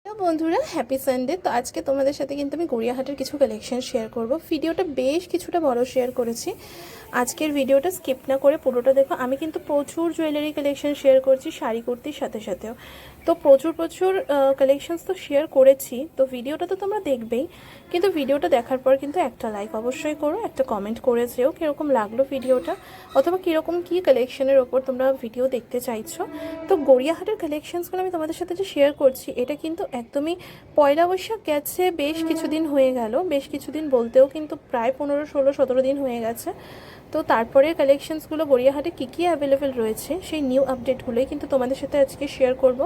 Hello বন্ধুরা, happy Sunday. তো আজকে তোমাদের সাথে কিন্তু আমি গড়িয়াহাটের কিছু কালেকশন শেয়ার করব। ভিডিওটা বেশ কিছুটা বড় শেয়ার করেছি। আজকের ভিডিওটা স্কিপ না করে পুরোটা দেখো। আমি কিন্তু প্রচুর জুয়েলারি কালেকশন শেয়ার করছি শাড়ি কুর্তির সাথে সাথেও। তো প্রচুর কালেকশনস তো শেয়ার করেছি, তো ভিডিওটা তো তোমরা দেখবেই, কিন্তু ভিডিওটা দেখার পর কিন্তু একটা লাইক অবশ্যই করো, একটা কমেন্ট করে যেও কীরকম লাগলো ভিডিওটা, অথবা কীরকম কী কালেকশনের ওপর তোমরা ভিডিও দেখতে চাইছো। তো গড়িয়াহাটের কালেকশনসগুলো আমি তোমাদের সাথে যে শেয়ার করছি, এটা কিন্তু একদমই পয়লা বৈশাখ গেছে, বেশ কিছুদিন হয়ে গেল। বেশ কিছুদিন বলতেও কিন্তু প্রায় 15, 16, 17 দিন হয়ে গেছে। তো তারপরে কালেকশনসগুলো গড়িয়াহাটে কী কী অ্যাভেলেবেল রয়েছে সেই নিউ আপডেটগুলোই কিন্তু তোমাদের সাথে আজকে শেয়ার করব।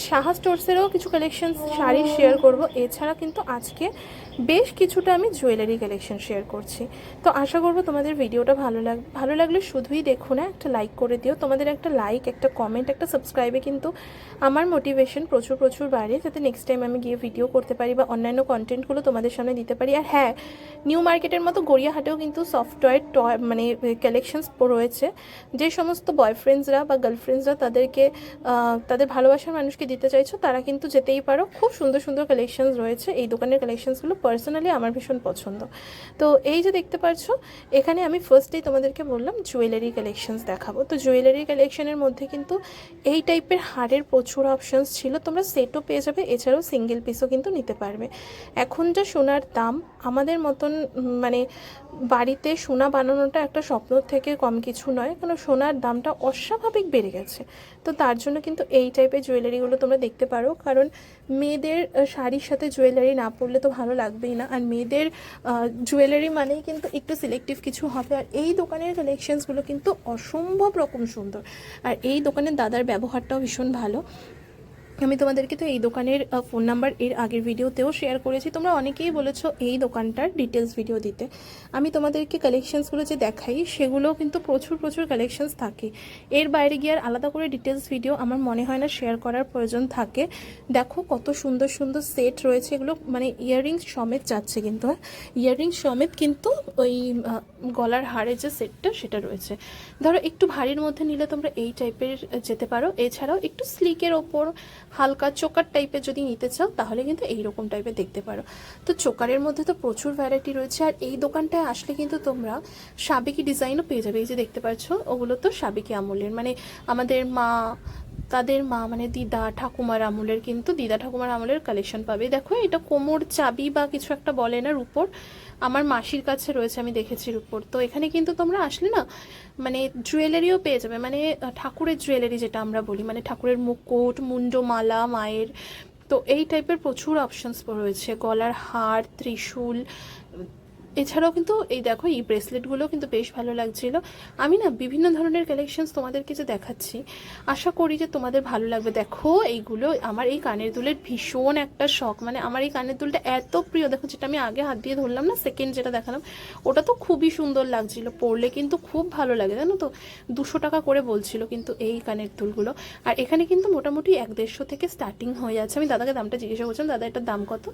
সাহা স্টোর্সেরও কিছু কালেকশন শাড়ি শেয়ার করব। এছাড়া কিন্তু আজকে বেশ কিছুটা আমি জুয়েলারি কালেকশন শেয়ার করছি। তো আশা করব তোমাদের ভিডিওটা ভালো লাগলে শুধুই দেখো না, একটা লাইক করে দিও। তোমাদের একটা লাইক, একটা কমেন্ট, একটা সাবস্ক্রাইবে কিন্তু আমার মোটিভেশন প্রচুর বাড়ে, যাতে নেক্সট টাইম আমি গিয়ে ভিডিও করতে পারি বা অন্যান্য কন্টেন্টগুলো তোমাদের সামনে দিতে পারি। আর হ্যাঁ, নিউ মার্কেটের মতো গড়িয়াহাটেও কিন্তু সফটওয়্যার মানে কালেকশনস রয়েছে। যে সমস্ত বয়ফ্রেন্ডসরা বা গার্লফ্রেন্ডসরা তাদের ভালোবাসার মানুষকে দিতে চাইছো, তারা কিন্তু যেতেই পারো। খুব সুন্দর কালেকশনস রয়েছে। এই দোকানের কালেকশনসগুলো পার্সোনালি আমার ভীষণ পছন্দ। তো এই যে দেখতে পাচ্ছ, এখানে আমি ফার্স্টেই তোমাদেরকে বললাম জুয়েলারি কালেকশনস দেখাবো। তো জুয়েলারি কালেকশনের মধ্যে কিন্তু এই টাইপের হারের প্রচুর অপশানস ছিল। তোমরা সেটও পেয়ে যাবে, এছাড়াও সিঙ্গেল পিসও কিন্তু নিতে পারবে। এখন যা সোনার দাম, আমাদের মতন মানে বাড়িতে সোনা বানানোটা একটা স্বপ্ন থেকে কম কিছু নয়, কারণ সোনার দামটা অস্বাভাবিক বেড়ে গেছে। তো তার জন্য কিন্তু এই টাইপের জুয়েলারিগুলো তোমরা দেখতে পারো, কারণ মেয়েদের শাড়ির সাথে জুয়েলারি না পরলে তো ভালো লাগবেই না। আর মেয়েদের জুয়েলারি মানেই কিন্তু একটু সিলেক্টিভ কিছু হবে। আর এই দোকানের কালেকশনসগুলো কিন্তু অসম্ভব রকম সুন্দর। আর এই দোকানের দাদার ব্যবহারটাও ভীষণ ভালো। আমি তোমাদেরকে তো এই দোকানের ফোন নাম্বার এর আগের ভিডিওতেও শেয়ার করেছি। তোমরা অনেকেই বলেছো এই দোকানটার ডিটেলস ভিডিও দিতে। আমি তোমাদেরকে কালেকশনসগুলো যে দেখাই, সেগুলোও কিন্তু প্রচুর কালেকশনস থাকে। এর বাইরে গিয়ে আর আলাদা করে ডিটেলস ভিডিও আমার মনে হয় না শেয়ার করার প্রয়োজন থাকে। দেখো কত সুন্দর সেট রয়েছে। এগুলো মানে ইয়াররিংস সমেত যাচ্ছে কিন্তু, হ্যাঁ, ইয়াররিংস সমেত কিন্তু ওই গলার হারের যে সেটটা সেটা রয়েছে। ধরো একটু ভারীর মধ্যে নিলে তোমরা এই টাইপের যেতে পারো। এছাড়াও একটু স্লিকের ওপর হালকা চোকার টাইপের যদি নিতে চাও, তাহলে কিন্তু এইরকম টাইপের দেখতে পারো। তো চোকারের মধ্যে তো প্রচুর ভ্যারাইটি রয়েছে। আর এই দোকানটায় আসলে কিন্তু তোমরা সাবেকি ডিজাইনও পেয়ে যাবে। এই যে দেখতে পাচ্ছ, ওগুলো তো সাবেকি আমলের, মানে আমাদের তাদের মা মানে দিদা ঠাকুমার আমলের, কিন্তু দিদা ঠাকুমার আমলের কালেকশন পাবে। দেখো এটা কোমর চাবি বা কিছু একটা বলে না, রূপোর। আমার মাসির কাছে রয়েছে, আমি দেখেছি রূপোর। তো এখানে কিন্তু তোমরা আসলে না মানে জুয়েলারিও পেয়ে যাবে, মানে ঠাকুরের জুয়েলারি যেটা আমরা বলি, মানে ঠাকুরের মুকুট, মুন্ডমালা মায়ের। তো এই টাইপের প্রচুর অপশানস রয়েছে, গলার হার, ত্রিশূল। এছাড়াও কিন্তু এই দেখো এই ব্রেসলেটগুলো কিন্তু বেশ ভালো লাগছিল। আমি না বিভিন্ন ধরনের কালেকশনস তোমাদেরকে যে দেখাচ্ছি, আশা করি যে তোমাদের ভালো লাগবে। দেখো এইগুলো আমার এই কানের দুলের ভীষণ একটা শখ, মানে আমার এই কানের দুলটা এত প্রিয়। দেখো যেটা আমি আগে হাত দিয়ে ধরলাম না, সেকেন্ড যেটা দেখালাম, ওটা তো খুবই সুন্দর লাগছিল, পরলে কিন্তু খুব ভালো লাগে, জানো তো। 200 টাকা করে বলছিল কিন্তু এই কানের দুলগুলো। আর এখানে কিন্তু মোটামুটি 150 থেকে স্টার্টিং হয়ে যাচ্ছে। আমি দাদাকে দামটা জিজ্ঞাসা করছিলাম, দাদা এটার দাম কত?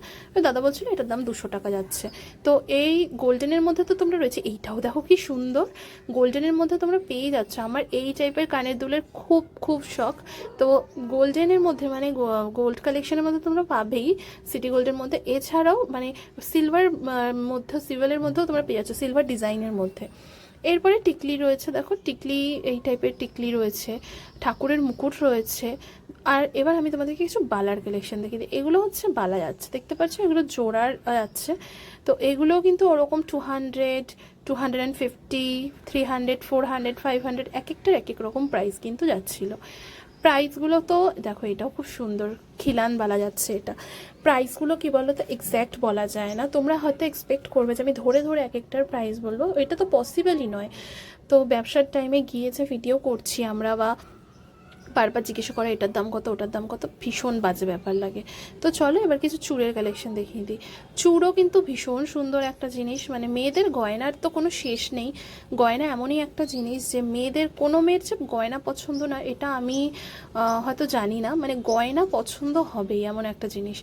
দাদা বলছিল এটার দাম 200 টাকা যাচ্ছে। তো এই গোল্ডেনের মধ্যে তো তোমরা রয়েছে, এইটাও দেখো কি সুন্দর, গোল্ডেনের মধ্যে তোমরা পেয়ে যাচ্ছ। আমার এই টাইপের কানের দুলের খুব শখ। তো গোল্ডেনের মধ্যে মানে গোল্ড কালেকশনের মধ্যে তোমরা পাবেই, সিটি গোল্ডের মধ্যে। এছাড়াও মানে সিলভারের মধ্যেও তোমরা পেয়ে যাচ্ছ, সিলভার ডিজাইনের মধ্যে। এরপরে টিকলি রয়েছে, দেখো টিকলি, এই টাইপের টিকলি রয়েছে, ঠাকুরের মুকুট রয়েছে। আর এবার আমি তোমাদেরকে কিছু বালার কালেকশন দেখিয়ে দিই। এগুলো হচ্ছে বালা যাচ্ছে, দেখতে পাচ্ছ, এগুলো জোড়ার যাচ্ছে। তো এগুলোও কিন্তু ওরকম 200, 250, 300, 400, 500, এক একটার এক এক রকম প্রাইস কিন্তু যাচ্ছিলো। প্রাইসগুলো তো দেখো, এটাও খুব সুন্দর খিলান বলা যাচ্ছে। এটা প্রাইসগুলো কি বলো তো, এক্স্যাক্ট বলা যায় না। তোমরা হয়তো এক্সপেক্ট করবে যে আমি ধরে এক একটার প্রাইস বলবো, এটা তো পসিবলই নয়। তো ব্যবসার টাইমে গিয়ে যে ভিডিও করছি আমরা, বা বারবার জিজ্ঞাসা করা এটার দাম কত ওটার দাম কত, ভীষণ বাজে ব্যাপার লাগে। তো চলো এবার কিছু চুড়ের কালেকশন দেখিয়ে দিই। চুড়ও কিন্তু ভীষণ সুন্দর একটা জিনিস, মানে মেয়েদের গয়নার তো কোনো শেষ নেই। গয়না এমনই একটা জিনিস যে মেয়েদের, কোনো মেয়ের যে গয়না পছন্দ না এটা আমি হয়তো জানি না, মানে গয়না পছন্দ হবেই এমন একটা জিনিস।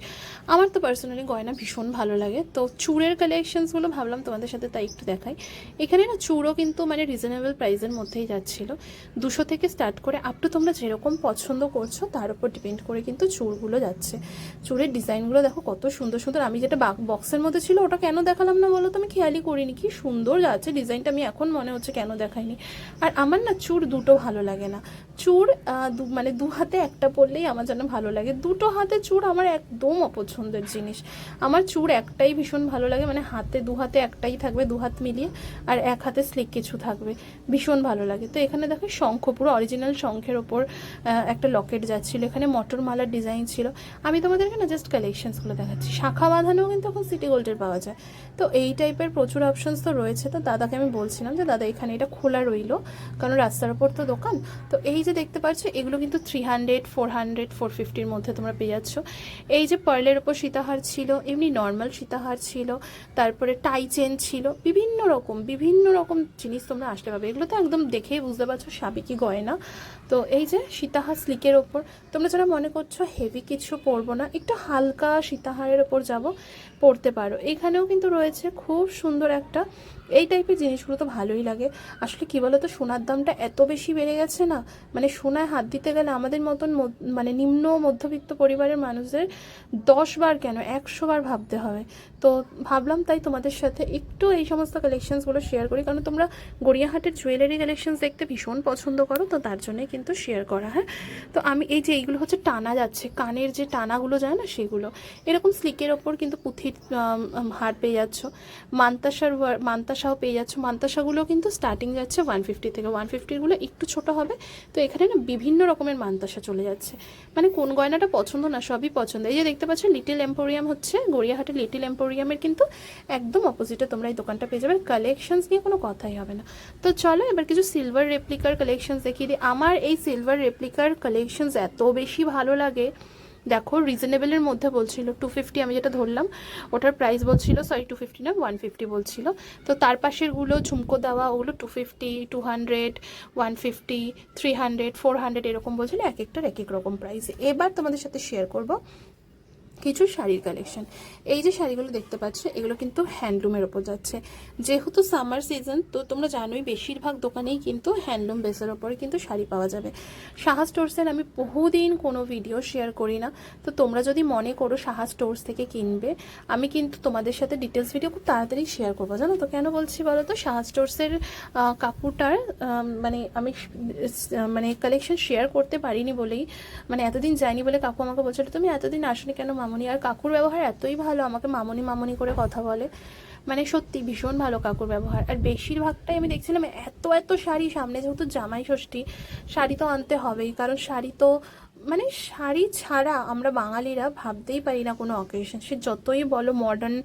আমার তো পার্সোনালি গয়না ভীষণ ভালো লাগে। তো চুড়ের কালেকশনসগুলো ভাবলাম তোমাদের সাথে তাই একটু দেখাই। এখানে না চুড়ও কিন্তু মানে রিজনেবল প্রাইসের মধ্যেই যাচ্ছিলো, 200 থেকে স্টার্ট করে আপ টু তোমরা যেরকম কীরকম পছন্দ করছো তার উপর ডিপেন্ড করে কিন্তু চুড়গুলো যাচ্ছে। চুড়ের ডিজাইনগুলো দেখো কত সুন্দর সুন্দর। আমি যেটা বক্সের মধ্যে ছিল ওটা কেন দেখালাম না বলো তো, আমি খেয়ালই করিনি। কি সুন্দর যাচ্ছে ডিজাইনটা, আমি এখন মনে হচ্ছে কেন দেখাইনি। আর আমার না চুড় দুটো ভালো লাগে না। চুড় মানে দু হাতে একটা পরলেই আমার যেন ভালো লাগে, দুটো হাতে চুড় আমার একদম অপছন্দের জিনিস। আমার চুড় একটাই ভীষণ ভালো লাগে, মানে দু হাতে একটাই থাকবে, দু হাত মিলিয়ে, আর এক হাতে স্লিক কিছু থাকবে, ভীষণ ভালো লাগে। তো এখানে দেখো শঙ্খ, পুরো অরিজিনাল শঙ্খের ওপর একটা লকেট যাচ্ছিলো, এখানে মটর মালার ডিজাইন ছিল। আমি তোমাদেরকে না জাস্ট কালেকশনসগুলো দেখাচ্ছি। শাখা বাঁধানোও কিন্তু এখন সিটি গোল্ডের পাওয়া যায়। তো এই টাইপের প্রচুর অপশনস তো রয়েছে। তো দাদাকে আমি বলছিলাম যে দাদা এখানে এটা খোলা রইলো, কারণ রাস্তার ওপর তো দোকান। তো এই যে দেখতে পাচ্ছ এগুলো কিন্তু 300, 400, 450-র মধ্যে তোমরা পেয়ে যাচ্ছ। এই যে পার্লের ওপর সীতাহার ছিল, এমনি নর্মাল সীতাহার ছিল, তারপরে টাই চেন ছিল, বিভিন্ন রকম জিনিস তোমরা আসতে পারবে। এগুলো তো একদম দেখেই বুঝতে পারছো সাবেকি গয়না। তো এই যে সীতাহার স্লিকের ওপর, তোমরা যারা মনে করছো হেভি কিছু পরবো না, একটু হালকা সীতাহারের ওপর যাব, পরতে পারো। এখানেও কিন্তু রয়েছে খুব সুন্দর একটা, এই টাইপের জিনিসগুলো তো ভালোই লাগে। আসলে কী বলো তো, সোনার দামটা এত বেশি বেড়ে গেছে না, মানে সোনায় হাত দিতে গেলে আমাদের মতন মানে নিম্ন মধ্যবিত্ত পরিবারের মানুষদের 10 বার কেন 100 বার ভাবতে হবে। তো ভাবলাম তাই তোমাদের সাথে একটু এই সমস্ত কালেকশনসগুলো শেয়ার করি, কারণ তোমরা গড়িয়াহাটের জুয়েলারি কালেকশনস দেখতে ভীষণ পছন্দ করো, তো তার জন্যই কিন্তু শেয়ার করা। হ্যাঁ, তো আমি এই যে এইগুলো হচ্ছে টানা যাচ্ছে, কানের যে টানাগুলো যায় না সেগুলো, এরকম স্লিকের ওপর কিন্তু পুঁথির হার পেয়ে যাচ্ছ, মান্তাসাও পেয়ে যাচ্ছ। মান্তাসাগুলো কিন্তু স্টার্টিং যাচ্ছে 150 থেকে, 150-গুলো একটু ছোট হবে। তো এখানে না বিভিন্ন রকমের মান্তাসা চলে যাচ্ছে, মানে কোন গয়নাটা পছন্দ না সবই পছন্দ। এই যে দেখতে পাচ্ছ লিটিল এম্পোরিয়াম হচ্ছে গড়িয়াহাটের লিটিল এম্পোরিয়ামের কিন্তু একদম অপোজিটে তোমরা এই দোকানটা পেয়ে যাবে। কালেকশনস নিয়ে কোনো কথাই হবে না। তো চলো এবার কিছু সিলভার রেপ্লিকার কালেকশনস দেখিয়ে দিই। আমার এই সিলভার রেপ্লিকার কালেকশনস এত বেশি ভালো লাগে, দেখো রিজনেবলের মধ্যে বলছিল 250, আমি যেটা ধরলাম ওটার প্রাইস বলছিল, সরি 250 না 150 বলছিল। তো তার পাশেরগুলো ঝুমকো দেওয়া, ওগুলো 250, 200, 150, 300, 400 এরকম বলছিল, এক একটার এক এক রকম প্রাইসে। এবার তোমাদের সাথে শেয়ার করব কিছু শাড়ির কালেকশন। এই যে শাড়িগুলো দেখতে পাচ্ছ এগুলো কিন্তু হ্যান্ডলুমের ওপর যাচ্ছে, যেহেতু সামার সিজন। তো তোমরা জানোই বেশিরভাগ দোকানেই কিন্তু হ্যান্ডলুম বেসের ওপরে কিন্তু শাড়ি পাওয়া যাবে। সাহা স্টোর্সের আমি বহুদিন কোনো ভিডিও শেয়ার করি না, তো তোমরা যদি মনে করো সাহা স্টোর্স থেকে কিনবে, আমি কিন্তু তোমাদের সাথে ডিটেলস ভিডিও খুব তাড়াতাড়ি শেয়ার করবো। জানো তো কেন বলছি বলো তো, সাহা স্টোর্সের কাপড়টার মানে আমি মানে কালেকশন শেয়ার করতে পারিনি বলেই, মানে এতদিন যাইনি বলে কাকু আমাকে বলছিল তুমি এতদিন আসনি কেন মামনি। আর কাকুর ব্যবহার এতই ভালো, আমাকে মামনি মামনি করে কথা বলে, মানে সত্যি ভীষণ ভালো কাকুর ব্যবহার। আর বেশিরভাগটাই আমি দেখছিলাম এত শাড়ি, সামনে যেহেতু জামাই ষষ্ঠী, শাড়ি তো আনতে হবেই, কারণ শাড়ি তো মানে শাড়ি ছাড়া আমরা বাঙালিরা ভাবতেই পারি না কোনো অকেশন, সে যতই বলো মডার্ন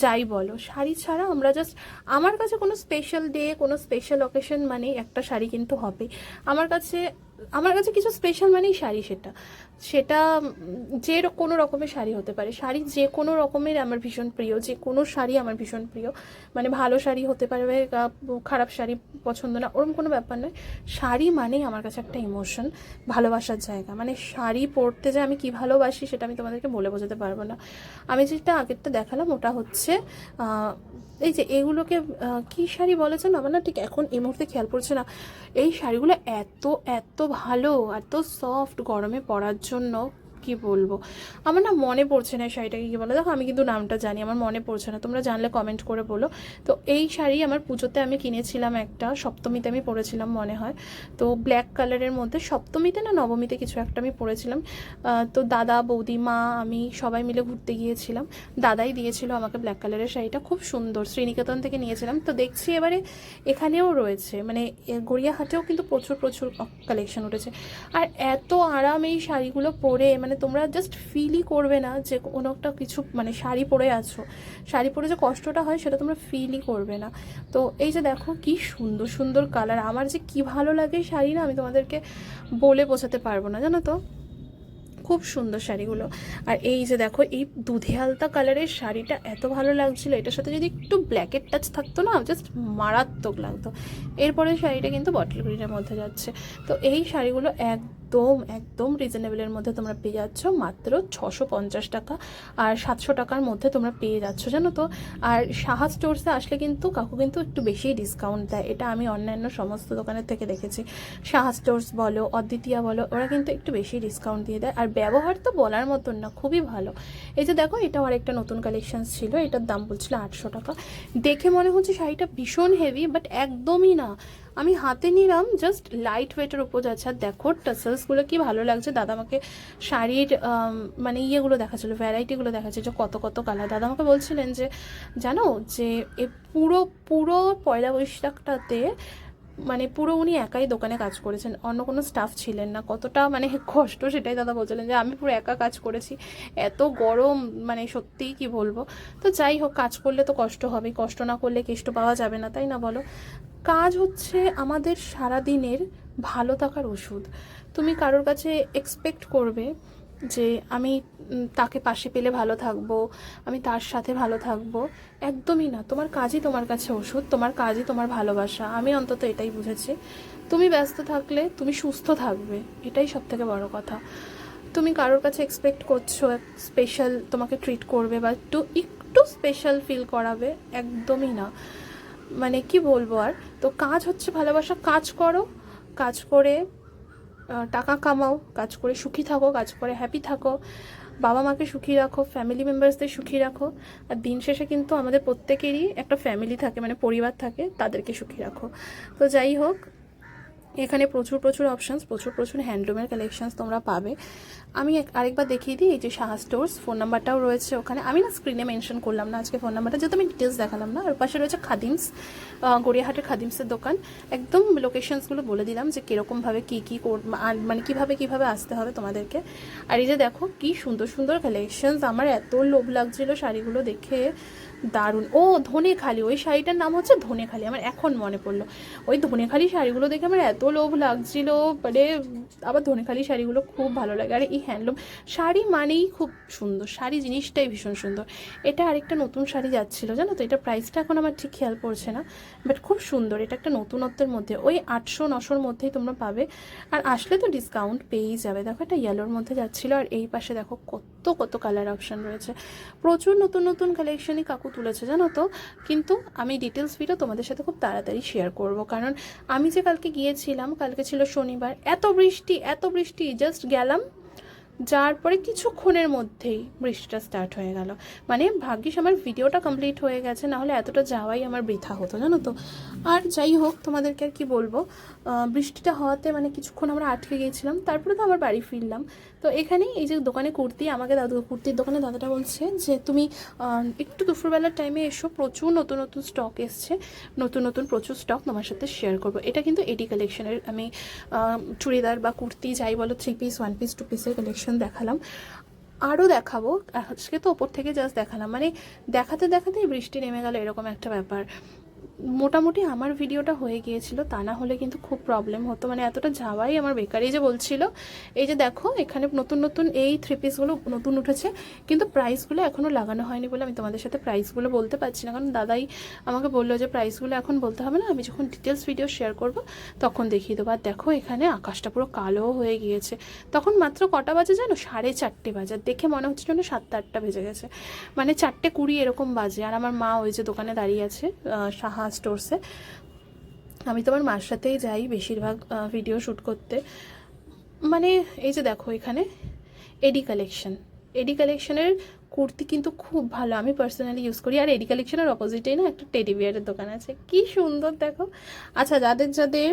যাই বলো, শাড়ি ছাড়া আমরা জাস্ট, আমার কাছে কোনো স্পেশাল ডে কোনো স্পেশাল অকেশন মানে একটা শাড়ি কিন্তু হবেই আমার কাছে কিছু স্পেশাল মানেই শাড়ি। সেটা যে কোনো রকমের শাড়ি হতে পারে, শাড়ি যে কোনো রকমের আমার ভীষণ প্রিয়, যে কোনো শাড়ি আমার ভীষণ প্রিয়। মানে ভালো শাড়ি হতে পারবে, খারাপ শাড়ি পছন্দ না ওরকম কোনো ব্যাপার নয়। শাড়ি মানেই আমার কাছে একটা ইমোশন, ভালোবাসার জায়গা। মানে শাড়ি পরতে যে আমি কি ভালোবাসি সেটা আমি তোমাদেরকে বলে বোঝাতে পারবো না। আমি যেটা আগেরটা দেখালাম ওটা হচ্ছে এই যে এগুলোকে কি শাড়ি বলেছেন আমার না ঠিক এখন এই মুহূর্তে খেয়াল পড়ছে না। এই শাড়িগুলো এত ভালো, এত সফট, গরমে পরার জন্য কি বলবো, আমার না মনে পড়ছে না শাড়িটাকে কি বলে। দেখো আমি কিন্তু নামটা জানি, আমার মনে পড়ছে না, তোমরা জানলে কমেন্ট করে বলো। তো এই শাড়ি আমার পুজোতে আমি কিনেছিলাম, একটা সপ্তমীতে আমি পরেছিলাম মনে হয়। তো ব্ল্যাক কালারের মধ্যে, সপ্তমীতে না নবমীতে কিছু একটা আমি পরেছিলাম। তো দাদা বৌদি মা আমি সবাই মিলে ঘুরতে গিয়েছিলাম, দাদাই দিয়েছিল আমাকে ব্ল্যাক কালারের শাড়িটা, খুব সুন্দর, শ্রীনিকেতন থেকে নিয়েছিলাম। তো দেখছি এবারে এখানেও রয়েছে, মানে গড়িয়াহাটেও কিন্তু প্রচুর কালেকশন উঠেছে। আর এত আরাম এই শাড়িগুলো পরে, মানে তোমরা জাস্ট ফিলই করবে না যে কোনো একটা কিছু, মানে শাড়ি পরে আছো, শাড়ি পরে যে কষ্টটা হয় সেটা তোমরা ফিলই করবে না। তো এই যে দেখো কি সুন্দর সুন্দর কালার, আমার যে কি ভালো লাগে শাড়ি না, আমি তোমাদেরকে বলে বোঝাতে পারবো না, জানো তো, খুব সুন্দর শাড়িগুলো। আর এই যে দেখো এই দুধে আলতা কালারের শাড়িটা এত ভালো লাগছিল, এটার সাথে যদি একটু ব্ল্যাকের টাচ থাকতো না জাস্ট মারাত্মক লাগতো। এরপরে শাড়িটা কিন্তু বটল গ্রিনের মধ্যে যাচ্ছে। তো এই শাড়িগুলো একদম একদম রিজনেবলের মধ্যে তোমরা পেয়ে যাচ্ছ মাত্র 650 টাকা আর 700 টাকার মধ্যে তোমরা পেয়ে যাচ্ছ, জানো তো। আর সাহা স্টোরসে আসলে কিন্তু কাকু কিন্তু একটু বেশিই ডিসকাউন্ট দেয়, এটা আমি অন্যান্য সমস্ত দোকানের থেকে দেখেছি। সাহা স্টোরস বলো, অদ্বিতীয়া বলো, ওরা কিন্তু একটু বেশি ডিসকাউন্ট দিয়ে দেয়। আর ব্যবহার তো বলার মতন না, খুবই ভালো। এই যে দেখো, এটাও আরেকটা নতুন কালেকশন ছিল, এটার দাম বলছিল 800 টাকা। দেখে মনে হচ্ছে শাড়িটা ভীষণ হেভি, বাট একদমই না। আমি হাতে নিলাম, জাস্ট লাইট ওয়েটের উপর যাচ্ছে। আর দেখো টাসেলসগুলো কি ভালো লাগছে। দাদা আমাকে শাড়ির মানে ইয়েগুলো দেখাচ্ছিলো, ভ্যারাইটিগুলো দেখাচ্ছে যে কত কত কালার। দাদা আমাকে বলছিলেন যে জানো যে এ পুরো পুরো পয়লা বৈশাখটাতে মানে পুরো উনি একাই দোকানে কাজ করেছেন, অন্য কোনো স্টাফ ছিলেন না। কতটা মানে কষ্ট সেটাই দাদা বলছিলেন যে আমি পুরো একা কাজ করেছি, এত গরম, মানে সত্যিই কি বলবো। তো যাই হোক, কাজ করলে তো কষ্ট হবেই, কষ্ট না করলে কেষ্ট পাওয়া যাবে না, তাই না বলো। কাজ হচ্ছে আমাদের সারা দিনের ভালো থাকার ওষুধ। তুমি কারোর কাছে এক্সপেক্ট করবে যে আমি তাকে পাশে পেলে ভালো থাকবো, আমি তার সাথে ভালো থাকবো, একদমই না। তোমার কাজই তোমার কাছে ওষুধ, তোমার কাজই তোমার ভালোবাসা। আমি অন্তত এটাই বুঝেছি। তুমি ব্যস্ত থাকলে তুমি সুস্থ থাকবে, এটাই সব থেকে বড় কথা। তুমি কারোর কাছে এক্সপেক্ট করছো স্পেশাল তোমাকে ট্রিট করবে বা একটু একটু স্পেশাল ফিল করাবে, একদমই না। মানে কি বলবো আর। তো কাজ হচ্ছে ভালোবাসা। কাজ করো, কাজ করে টাকা কামাও, কাজ করে সুখী থাকো, কাজ করে হ্যাপি থাকো, বাবা মাকে সুখী রাখো, ফ্যামিলি মেম্বার্সদের সুখী রাখো। আর দিন শেষে কিন্তু আমাদের প্রত্যেকেরই একটা ফ্যামিলি থাকে, মানে পরিবার থাকে, তাদেরকে সুখী রাখো। তো যাই হোক, এখানে প্রচুর প্রচুর অপশানস, প্রচুর প্রচুর হ্যান্ডলুমের কালেকশানস তোমরা পাবে। আমি আরেকবার দেখিয়ে দিই, এই যে সাহা স্টোর্স, ফোন নাম্বারটাও রয়েছে ওখানে। আমি না স্ক্রিনে মেনশন করলাম না আজকে ফোন নাম্বারটা, যেহেতু আমি ডিটেলস দেখালাম না। আর পাশে রয়েছে খাদিমস, গড়িয়াহাটের খাদিমসের দোকান। একদম লোকেশনসগুলো বলে দিলাম যে কীরকমভাবে কী কী মানে কীভাবে আসতে হবে তোমাদেরকে। আর এই যে দেখো কি সুন্দর সুন্দর কালেকশানস, আমার এত লোভ লাগছিল শাড়িগুলো দেখে, দারুণ। ও ধনেখালি, ওই শাড়িটার নাম হচ্ছে ধনেখালি, আমার এখন মনে পড়লো। ওই ধনেখালি শাড়িগুলো দেখে আমার এত লোভ লাগছিল, মানে আবার ধনেখালি শাড়িগুলো খুব ভালো লাগে। আর এই হ্যান্ডলুম শাড়ি মানেই খুব সুন্দর, শাড়ি জিনিসটাই ভীষণ সুন্দর। এটা আরেকটা নতুন শাড়ি যাচ্ছিলো, জানো তো। এটা প্রাইসটা এখন আমার ঠিক খেয়াল পড়ছে না, বাট খুব সুন্দর। এটা একটা নতুনত্বের মধ্যে, ওই 800-900-র মধ্যেই তোমরা পাবে। আর আসলে তো ডিসকাউন্ট পেয়েই যাবে। দেখো এটা ইয়েলোর মধ্যে যাচ্ছিলো, আর এই পাশে দেখো কত কত কালার অপশান রয়েছে। প্রচুর নতুন নতুন কালেকশনই কাকু তুলেছে, জানো তো। কিন্তু আমি ডিটেলস ভিডিও তোমাদের সাথে খুব তাড়াতাড়ি শেয়ার করব, কারণ আমি যে কালকে গিয়েছিলাম, কালকে ছিল শনিবার, এত বৃষ্টি, জাস্ট গেলাম, যার পরে কিছুক্ষণের মধ্যেই বৃষ্টিটা স্টার্ট হয়ে গেল। মানে ভাগ্যিস আমার ভিডিওটা কমপ্লিট হয়ে গেছে, নাহলে এতটা যাওয়াই আমার বৃথা হতো, জানো তো। আর যাই হোক, তোমাদেরকে আর কি বলবো, বৃষ্টিটা হওয়াতে মানে কিছুক্ষণ আমরা আটকে গিয়েছিলাম, তারপরে তো আবার বাড়ি ফিরলাম। তো এখানেই এই যে দোকানে কুর্তি, আমাকে কুর্তির দোকানে দাদাটা বলছে যে তুমি একটু দুপুরবেলার টাইমে এসো, প্রচুর নতুন নতুন স্টক এসছে, নতুন নতুন প্রচুর স্টক তোমার সাথে শেয়ার করবো। এটা কিন্তু এডি কালেকশনের আমি চুড়িদার বা কুর্তি যাই বলো, 3 পিস 1 পিস 2 পিসের কালেকশন দেখালাম, আরও দেখাবো। আজকে তো ওপর থেকে জাস্ট দেখালাম, মানে দেখাতে দেখাতেই বৃষ্টি নেমে গেল, এরকম একটা ব্যাপার। মোটামুটি আমার ভিডিওটা হয়ে গিয়েছিল, তা না হলে কিন্তু খুব প্রবলেম হতো, মানে এতটা যাওয়াই আমার বেকার। এই যে বলছিল, এই যে দেখো এখানে নতুন নতুন এই 3 পিসগুলো নতুন উঠেছে, কিন্তু প্রাইসগুলো এখনও লাগানো হয়নি বলে আমি তোমাদের সাথে প্রাইসগুলো বলতে পারছি না, কারণ দাদাই আমাকে বললো যে প্রাইসগুলো এখন বলতে হবে না, আমি যখন ডিটেলস ভিডিও শেয়ার করব তখন দেখিয়ে দেবো। আর দেখো এখানে আকাশটা পুরো কালো হয়ে গিয়েছে, তখন মাত্র কটা বাজে জানো, 4:30 বাজে। দেখে মনে হচ্ছে যেন 7-8টা বেজে গেছে, মানে 4:20 এরকম বাজে। আর আমার মা ওই যে দোকানে দাঁড়িয়ে আছে সাহা স্টোরসে। আমি তোমার মার সাথেই যাই বেশিরভাগ ভিডিও শ্যুট করতে। মানে এই যে দেখো এখানে এডি কালেকশনের কুর্তি কিন্তু খুব ভালো, আমি পার্সোনালি ইউজ করি। আর এডি কালেকশনের অপোজিটেই না একটা টেডি বিয়ারের দোকান আছে, কি সুন্দর দেখো। আচ্ছা, যাদের যাদের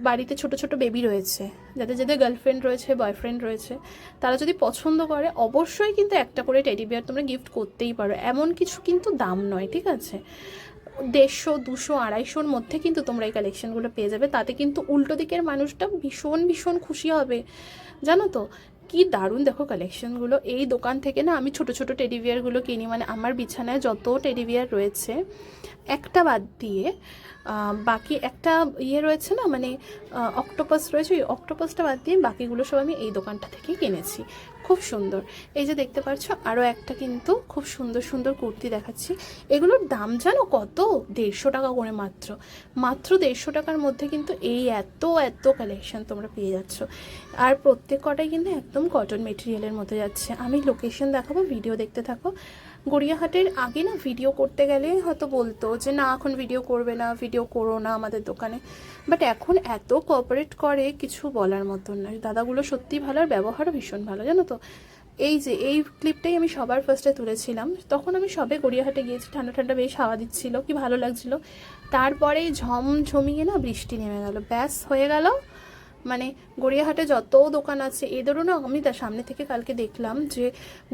বাড়িতে ছোট ছোট বেবি রয়েছে, যাদের যাদের গার্লফ্রেন্ড রয়েছে, বয়ফ্রেন্ড রয়েছে, তারা যদি পছন্দ করে অবশ্যই কিন্তু একটা করে টেডি বিয়ার তোমরা গিফট করতেই পারো। এমন কিছু কিন্তু দাম নয়, ঠিক আছে। 150, 200, 250-র মধ্যে কিন্তু তোমরা এই কালেকশনগুলো পেয়ে যাবে। তাতে কিন্তু উল্টো দিকের মানুষটা ভীষণ ভীষণ খুশি হবে, জানো তো। কি দারুণ দেখো কালেকশনগুলো। এই দোকান থেকে না আমি ছোট ছোট টেডি বিয়ারগুলো কিনি, মানে আমার বিছানায় যত টেডি বিয়ার রয়েছে একটা বাদ দিয়ে বাকি একটা ইয়ে রয়েছে না, মানে অক্টোপাস রয়েছে, ওই অক্টোপাসটা বাদ দিয়ে বাকিগুলো সব আমি এই দোকানটা থেকেই কিনেছি। খুব সুন্দর। এই যে দেখতে পাচ্ছ আরও একটা কিন্তু খুব সুন্দর সুন্দর কুর্তি দেখাচ্ছি। এগুলোর দাম জানো কত? 150 টাকা করে মাত্র। মাত্র 150 টাকার মধ্যে কিন্তু এই এত এত কালেকশন তোমরা পেয়ে যাচ্ছ। আর প্রত্যেক কটাই কিন্তু একদম কটন মেটেরিয়ালের মধ্যে যাচ্ছে। আমি লোকেশন দেখাবো, ভিডিও দেখতে থাকো। গড়িয়াহাটের আগে না ভিডিও করতে গেলে হয়তো বলতো যে না এখন ভিডিও করবে না, ভিডিও করো না আমাদের দোকানে, বাট এখন এত কোঅপারেট করে কিছু বলার মতন নয়। দাদাগুলো সত্যিই ভালো, আর ব্যবহারও ভীষণ ভালো জানো তো। এই যে এই ক্লিপটাই আমি সবার ফার্স্টে তুলেছিলাম, তখন আমি সবে গড়িয়াহাটে গিয়েছি, ঠান্ডা ঠান্ডা বেশ হাওয়া দিচ্ছিল, কি ভালো লাগছিল। তারপরেই ঝমঝমিয়ে না বৃষ্টি নেমে গেল, ব্যাস হয়ে গেল। মানে গড়িয়াহাটে যত দোকান আছে এদেরও না, আমি তার সামনে থেকে কালকে দেখলাম যে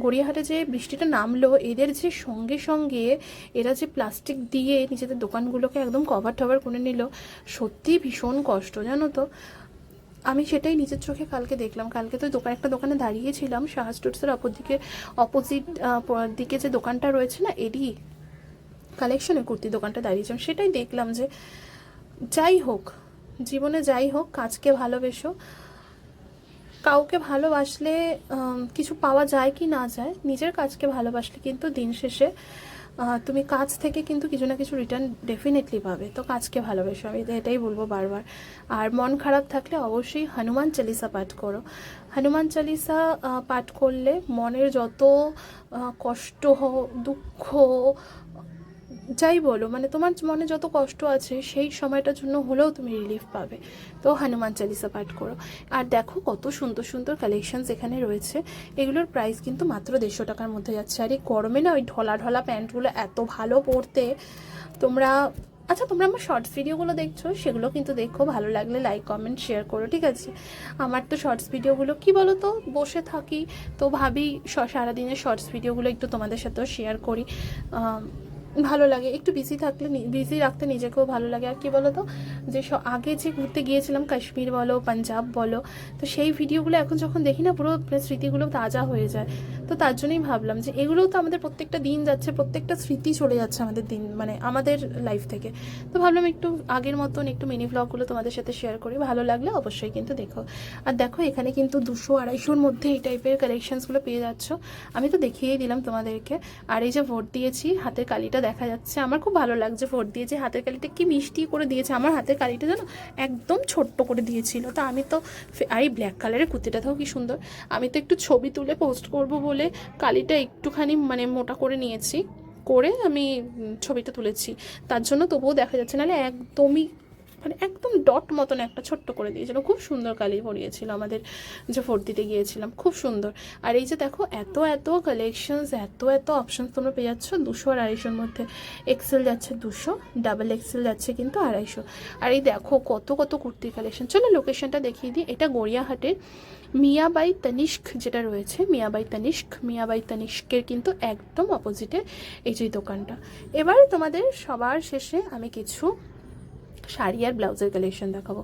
গড়িয়াহাটে যে বৃষ্টিটা নামলো, এদের যে সঙ্গে সঙ্গে এরা যে প্লাস্টিক দিয়ে নিজেদের দোকানগুলোকে একদম কভার টভার করে নিল, সত্যি ভীষণ কষ্ট জানো তো। আমি সেটাই নিজের চোখে কালকে দেখলাম। কালকে তো একটা দোকানে দাঁড়িয়েছিলাম, শাহ স্টোর্সের অপোজিট দিকে যে দোকানটা রয়েছে না, এডি কালেকশনের কুর্তি দোকানটা দাঁড়িয়েছিলাম, সেটাই দেখলাম যে যাই হোক জীবনে, যাই হোক কাজকে ভালোবেসো। কাউকে ভালোবাসলে কিছু পাওয়া যায় কি না যায়, নিজের কাজকে ভালোবাসলে কিন্তু দিন শেষে তুমি কাজ থেকে কিন্তু কিছু না কিছু রিটার্ন ডেফিনেটলি পাবে। তো কাজকে ভালোবেসো, আমি এটাই বলবো বারবার। আর মন খারাপ থাকলে অবশ্যই হনুমান চালিসা পাঠ করো। হনুমান চালিসা পাঠ করলে মনের যত কষ্ট দুঃখ যাই বলো, মানে তোমার মনে যত কষ্ট আছে সেই সময়টার জন্য হলেও তুমি রিলিফ পাবে। তো হনুমান চালিসা পাঠ করো। আর দেখো কত সুন্দর সুন্দর কালেকশনস এখানে রয়েছে। এগুলোর প্রাইস কিন্তু মাত্র 150 টাকার মধ্যে যাচ্ছে। আর এই গরমে না ওই ঢলা ঢলা প্যান্টগুলো এত ভালো পরতে। তোমরা আচ্ছা, তোমরা আমার শর্টস ভিডিওগুলো দেখছো, সেগুলো কিন্তু দেখো, ভালো লাগলে লাইক কমেন্ট শেয়ার করো, ঠিক আছে? আমার তো শর্টস ভিডিওগুলো কি বলো তো, বসে থাকি তো ভাবি সারাদিনের শর্টস ভিডিওগুলো একটু তোমাদের সাথেও শেয়ার করি, ভালো লাগে। একটু বিজি থাকলে, বিজি রাখতে নিজেকেও ভালো লাগে। আর কি বলো তো, যে আগে যে ঘুরতে গিয়েছিলাম কাশ্মীর বলো, পাঞ্জাব বলো, তো সেই ভিডিওগুলো এখন যখন দেখি না, পুরো স্মৃতিগুলো তাজা হয়ে যায়। তো তার জন্যই ভাবলাম যে এগুলোও তো আমাদের প্রত্যেকটা দিন যাচ্ছে, প্রত্যেকটা স্মৃতি চলে যাচ্ছে আমাদের দিন, মানে আমাদের লাইফ থেকে। তো ভাবলাম একটু আগের মতন একটু মিনি ব্লগগুলো তোমাদের সাথে শেয়ার করি, ভালো লাগলে অবশ্যই কিন্তু দেখো। আর দেখো এখানে কিন্তু 200-250-র মধ্যে এই টাইপের কালেকশনসগুলো পেয়ে যাচ্ছ। আমি তো দেখিয়েই দিলাম তোমাদেরকে। আর এই যে ভোট দিয়েছি, হাতের কালিটা দেখা যাচ্ছে, আমার খুব ভালো লাগছে। ভোট দিয়েছি, হাতের কালিটা কি মিষ্টি করে দিয়েছে। আমার হাতের কালিটা যেন একদম ছোট্ট করে দিয়েছিল। তো আমি তো আর এই ব্ল্যাক কালারের কুর্তিটাও কি সুন্দর। আমি তো একটু ছবি তুলে পোস্ট করব বলে কালিটা একটুখানি মানে মোটা করে নিয়েছি, করে আমি ছবিটা তুলেছি, তার জন্য তবুও দেখা যাচ্ছে, নাহলে একদমই মানে একদম ডট মতন একটা ছোট্ট করে দিয়েছিল। খুব সুন্দর কালি পরিয়েছিল আমাদের যে ভোট দিতে গিয়েছিলাম, খুব সুন্দর। আর এই যে দেখো এত এত কালেকশনস, এত এত অপশানস তোমরা পেয়ে যাচ্ছ 200 আর 250-র মধ্যে। এক্সেল যাচ্ছে 200, ডাবল এক্সেল যাচ্ছে কিন্তু 250। আর এই দেখো কত কত কুর্তির কালেকশন। চলো লোকেশনটা দেখিয়ে দিই। এটা গড়িয়াহাটের মিয়াবাই তানিষ্ক যেটা রয়েছে, মিয়াবাই তানিষ্কের কিন্তু একদম অপোজিটে এই যে দোকানটা। এবার তোমাদের সবার শেষে আমি কিছু শাড়ি আর ব্লাউজের কালেকশন দেখাবো।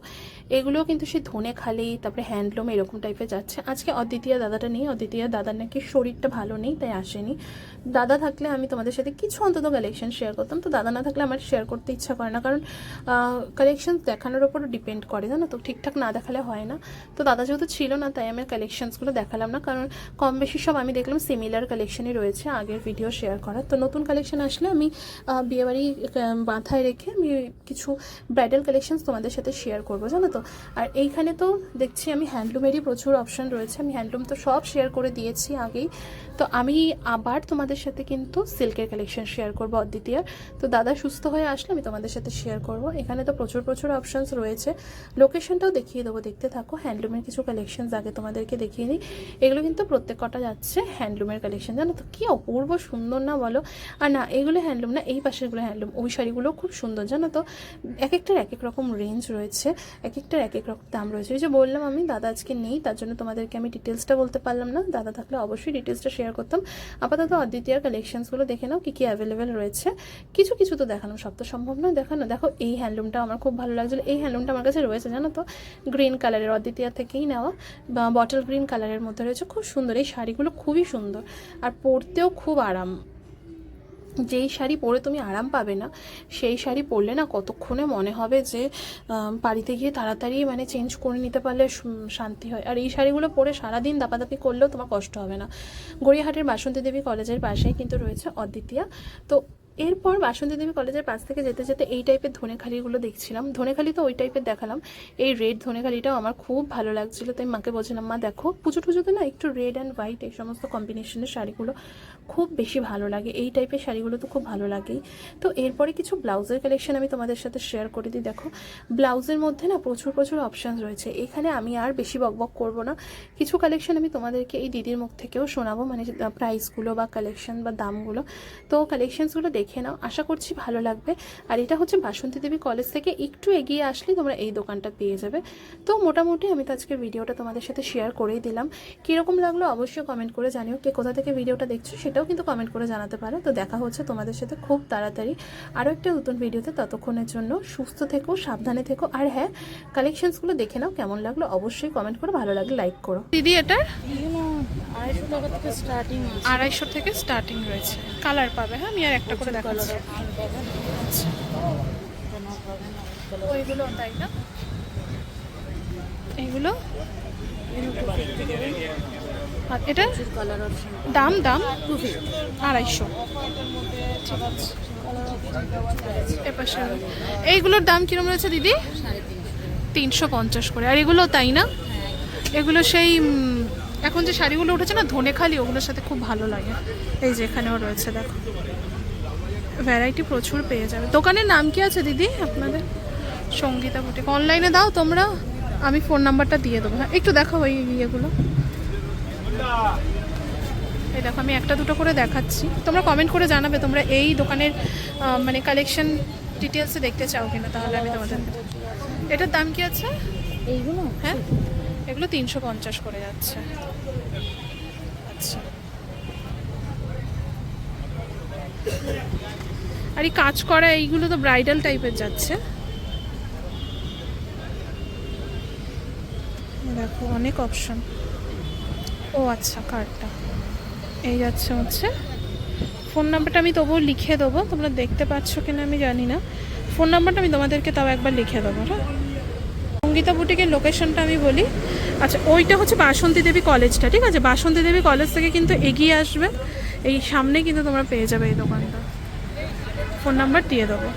এগুলো কিন্তু সেই ধনেখালি, তারপরে হ্যান্ডলুম এরকম টাইপের যাচ্ছে। আজকে অদ্বিতীয়া দাদাটা নেই, অদ্বিতীয়া দাদার নাকি শরীরটা ভালো নেই, তাই আসেনি। দাদা থাকলে আমি তোমাদের সাথে কিছু অন্তত কালেকশন শেয়ার করতাম। তো দাদা না থাকলে আমার শেয়ার করতে ইচ্ছা করে না, কারণ কালেকশন দেখানোর ওপর ডিপেন্ড করে, জানো তো, ঠিকঠাক না দেখালে হয় না। তো দাদা যেহেতু ছিল না, তাই আমি কালেকশনসগুলো দেখালাম না, কারণ কম বেশি সব আমি দেখলাম সিমিলার কালেকশনই রয়েছে আগের ভিডিও শেয়ার করার। তো নতুন কালেকশন আসলে আমি বিয়েবাড়ি মাথায় রেখে আমি কিছু ব্রাইডাল কালেকশনস তোমাদের সাথে শেয়ার করবো, জানো তো। আর এইখানে তো দেখছি আমি হ্যান্ডলুমেরই প্রচুর অপশান রয়েছে। আমি হ্যান্ডলুম তো সব শেয়ার করে দিয়েছি আগেই। তো আমি আবার তোমাদের সাথে কিন্তু সিল্কের কালেকশন শেয়ার করবো অদ্বিতীয়ার। তো দাদা সুস্থ হয়ে আসলে আমি তোমাদের সাথে শেয়ার করব। এখানে তো প্রচুর প্রচুর অপশানস রয়েছে, লোকেশনটাও দেখিয়ে দেবো, দেখতে থাকো। হ্যান্ডলুমের কিছু কালেকশনস আগে তোমাদেরকে দেখিয়ে নিই। এগুলো কিন্তু প্রত্যেক কটা যাচ্ছে হ্যান্ডলুমের কালেকশন, জানো তো, কি অপূর্ব সুন্দর না বলো। আর না, এগুলো হ্যান্ডলুম না, এই পাশেরগুলো হ্যান্ডলুম। ওই শাড়িগুলো খুব সুন্দর, জানো তো। এক একটার এক এক রকম রেঞ্জ রয়েছে, এক একটার এক এক রকম দাম রয়েছে। ওই যে বললাম আমি দাদা আজকে নেই, তার জন্য তোমাদেরকে আমি ডিটেলসটা বলতে পারলাম না। দাদা থাকলে অবশ্যই ডিটেলসটা শেয়ার করতাম। আপাতত অদ্বিতীয়ার কালেকশনসগুলো দেখে নাও, কী কী অ্যাভেলেবেল রয়েছে। কিছু কিছু তো দেখানো, সব তো সম্ভব নয় দেখানো। দেখো এই হ্যান্ডলুমটা আমার খুব ভালো লাগছিলো। এই হ্যান্ডলুমটা আমার কাছে রয়েছে, জানো তো, গ্রিন কালারের, অদ্বিতীয়া থেকেই নেওয়া, বা বটল গ্রিন কালারের মধ্যে রয়েছে, খুব সুন্দর। এই শাড়িগুলো খুবই সুন্দর আর পরতেও খুব আরাম। যেই শাড়ি পরে তুমি আরাম পাবে না, সেই শাড়ি পরলে না কতক্ষণে মনে হবে যে বাড়িতে গিয়ে তাড়াতাড়ি মানে চেঞ্জ করে নিতে পারলে শান্তি হয়। আর এই শাড়িগুলো পরে সারাদিন দাপাদাপি করলেও তোমার কষ্ট হবে না। গড়িয়াহাটের বাসন্তী দেবী কলেজের পাশেই কিন্তু রয়েছে অদ্বিতীয়া। তো এরপর বাসন্তী দেবী কলেজের পাশ থেকে যেতে যেতে এই টাইপের ধনেখালিগুলো দেখছিলাম। ধনেখালি তো ওই টাইপের দেখালাম, এই রেড ধনেখালিটাও আমার খুব ভালো লাগছিলো, তাই মাকে বলছিলাম মা দেখো পুজো টুজোতে না একটু রেড অ্যান্ড হোয়াইট এই সমস্ত কম্বিনেশনের শাড়িগুলো খুব বেশি ভালো লাগে, এই টাইপের শাড়িগুলো তো খুব ভালো লাগেই। তো এরপরে কিছু ব্লাউজের কালেকশন আমি তোমাদের সাথে শেয়ার করে দিই। দেখো ব্লাউজের মধ্যে না প্রচুর প্রচুর অপশানস রয়েছে, এখানে আমি আর বেশি বকবক করব না, কিছু কালেকশন আমি তোমাদেরকে এই দিদির মুখ থেকেও শোনাবো, মানে প্রাইসগুলো বা কালেকশন বা দামগুলো। তো কালেকশনসগুলো দেখে নাও, আশা করছি ভালো লাগবে। আর এটা হচ্ছে বাসন্তী দেবী কলেজ থেকে একটু এগিয়ে আসলে তোমরা এই দোকানটা পেয়ে যাবে। তো মোটামুটি আমি তো আজকের ভিডিওটা তোমাদের সাথে শেয়ার করেই দিলাম, কীরকম লাগলো অবশ্যই কমেন্ট করে জানিও, কে কোথা থেকে ভিডিওটা দেখছো সেটাও কিন্তু কমেন্ট করে জানাতে পারো। তো দেখা হচ্ছে তোমাদের সাথে খুব তাড়াতাড়ি আরও একটা নতুন ভিডিওতে, ততক্ষণের জন্য সুস্থ থেকো, সাবধানে থেকো। আর হ্যাঁ, কালেকশনসগুলো দেখে নাও, কেমন লাগলো অবশ্যই কমেন্ট করে, ভালো লাগলে লাইক করো। দিদি এটার 250 টাকা থেকে স্টার্টিং আছে। 250 থেকে স্টার্টিং রয়েছে, কালার পাবে। হ্যাঁ আমি আর একটা করে দেখাচ্ছি। আচ্ছা ওইগুলো তাই না, এইগুলো আর এটা কালার অপশন দাম 250। এপাশে এইগুলোর দাম কিরম রয়েছে দিদি? 350 করে। আর এগুলো তাই না, এগুলো সেই এখন যে শাড়িগুলো উঠেছে না ধনেখালি, ওগুলোর সাথে খুব ভালো লাগে। এই যে এখানেও রয়েছে, দেখো ভ্যারাইটি প্রচুর পেয়ে যাবে। দোকানের নাম কি আছে দিদি আপনাদের? সঙ্গীতা বুটিক। অনলাইনে দাও তোমরা, আমি ফোন নাম্বারটা দিয়ে দেবো। হ্যাঁ একটু দেখাও এই ইয়েগুলো, এই দেখো আমি একটা দুটো করে দেখাচ্ছি, তোমরা কমেন্ট করে জানাবে তোমরা এই দোকানের মানে কালেকশন ডিটেলসে দেখতে চাও কিনা, তাহলে আমি তোমাদের। এটার দাম কি আছে এইগুলো? হ্যাঁ এগুলো 350 করে যাচ্ছে। আচ্ছা আর এই কাজ করা এইগুলো তো ব্রাইডাল টাইপের যাচ্ছে, দেখো অনেক অপশন। ও আচ্ছা কার্ডটা এই যাচ্ছে হচ্ছে। ফোন নাম্বারটা আমি তবুও লিখে দেবো, তোমরা দেখতে পাচ্ছ কিনা আমি জানি না, ফোন নাম্বারটা আমি তোমাদেরকে তাও একবার লিখে দেবো। হ্যাঁ সঙ্গীতা বুটিকের লোকেশনটা আমি বলি। আচ্ছা ওইটা হচ্ছে বাসন্তী দেবী কলেজটা, ঠিক আছে? বাসন্তী দেবী কলেজ থেকে কিন্তু এগিয়ে আসবে, এই সামনে কিন্তু তোমরা পেয়ে যাবে এই দোকানটা, ফোন নাম্বার দিয়ে দেবো।